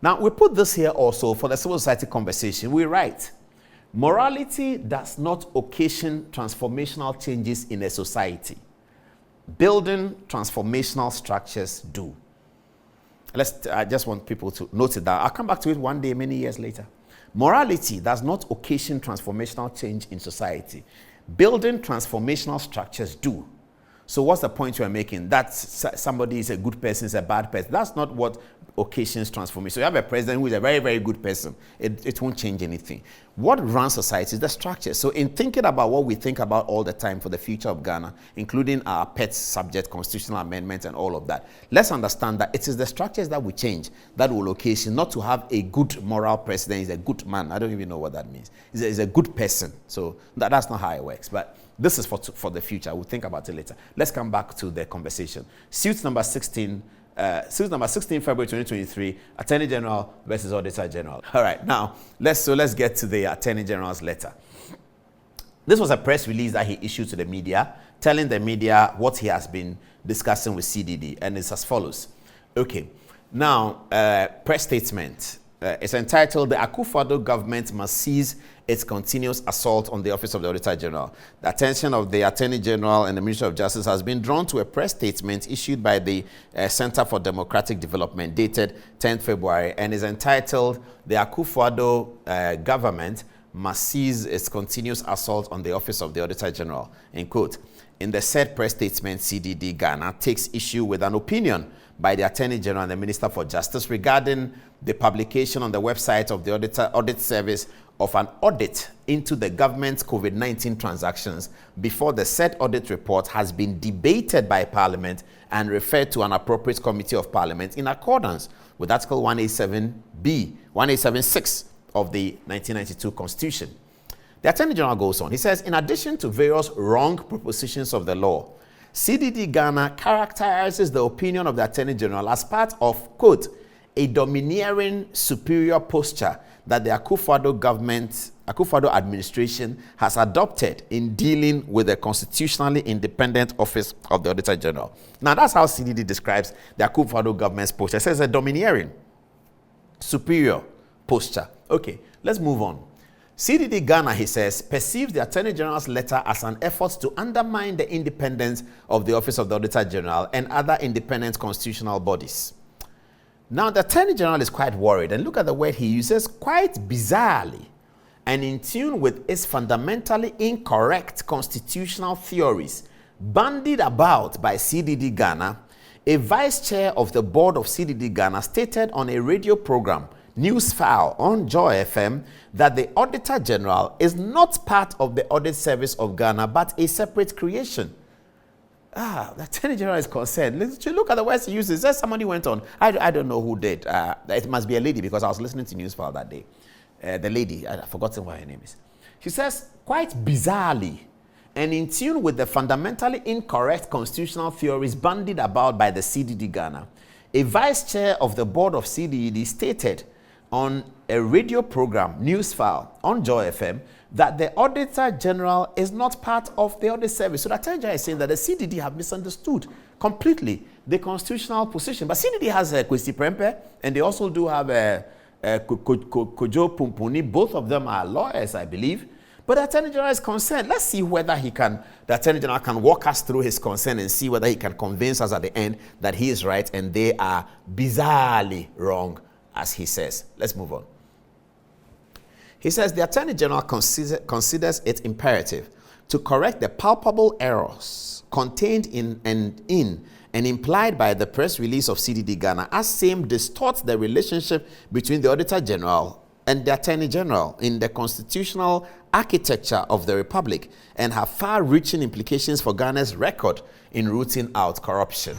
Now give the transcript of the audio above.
Now, we put this here also for the civil society conversation. We write, morality does not occasion transformational changes in a society. Building transformational structures do. I just want people to note it down. I'll come back to it one day, many years later. Morality does not occasion transformational change in society. Building transformational structures do. So what's the point you're making? That somebody is a good person, is a bad person. That's not what occasions transformation. So you have a president who is a very, very good person. It won't change anything. What runs society is the structure. So in thinking about what we think about all the time for the future of Ghana, including our pet subject, constitutional amendments and all of that, let's understand that it is the structures that we change that will occasion not to have a good moral president. He's a good man. I don't even know what that means. He's a good person. So that's not how it works. But this is for the future. We'll think about it later. Let's come back to the conversation. Suit number 16, February 2023, Attorney General versus Auditor General. All right, now, let's get to the Attorney General's letter. This was a press release that he issued to the media, telling the media what he has been discussing with CDD, and it's as follows. Okay, now, press statement. It's entitled, "The Akufo-Addo government must cease its continuous assault on the Office of the Auditor General." The attention of the Attorney General and the Ministry of Justice has been drawn to a press statement issued by the Center for Democratic Development, dated 10th February, and is entitled, "The Akufo-Addo government must cease its continuous assault on the Office of the Auditor General," in quote. In the said press statement, CDD Ghana takes issue with an opinion by the Attorney General and the Minister for Justice regarding the publication on the website of the Audit Service of an audit into the government's COVID-19 transactions before the said audit report has been debated by Parliament and referred to an appropriate committee of Parliament in accordance with Article 187(6) of the 1992 Constitution. The Attorney General goes on. He says, in addition to various wrong propositions of the law, CDD Ghana characterizes the opinion of the Attorney General as part of, quote, a domineering superior posture that the Akufo-Addo administration has adopted in dealing with the constitutionally independent office of the Auditor General. Now, that's how CDD describes the Akufo-Addo government's posture. It says a domineering superior posture. Okay, let's move on. CDD Ghana, he says, perceives the Attorney General's letter as an effort to undermine the independence of the Office of the Auditor General and other independent constitutional bodies. Now, the Attorney General is quite worried, and look at the word he uses, quite bizarrely, and in tune with its fundamentally incorrect constitutional theories bandied about by CDD Ghana. A vice chair of the board of CDD Ghana stated on a radio program, News File on Joy FM, that the Auditor General is not part of the Audit Service of Ghana, but a separate creation. The Attorney General is concerned. Look at the words he uses. There's somebody went on. I don't know who did. It must be a lady because I was listening to News File that day. The lady, I've forgotten what her name is. She says, quite bizarrely, and in tune with the fundamentally incorrect constitutional theories bandied about by the CDD Ghana, a vice chair of the board of CDD stated on a radio program, News File on Joy FM, that the Auditor General is not part of the Audit Service. So the Attorney General is saying that the CDD have misunderstood completely the constitutional position. But CDD has a Kwesi Prempeh, and they also do have a Kojo Pumpuni. Both of them are lawyers, I believe. But the Attorney General is concerned. Let's see whether the Attorney General can walk us through his concern and see whether he can convince us at the end that he is right and they are bizarrely wrong, as he says. Let's move on. He says the Attorney General considers it imperative to correct the palpable errors contained in and implied by the press release of CDD Ghana, as same distorts the relationship between the Auditor General and the Attorney General in the constitutional architecture of the Republic and have far-reaching implications for Ghana's record in rooting out corruption.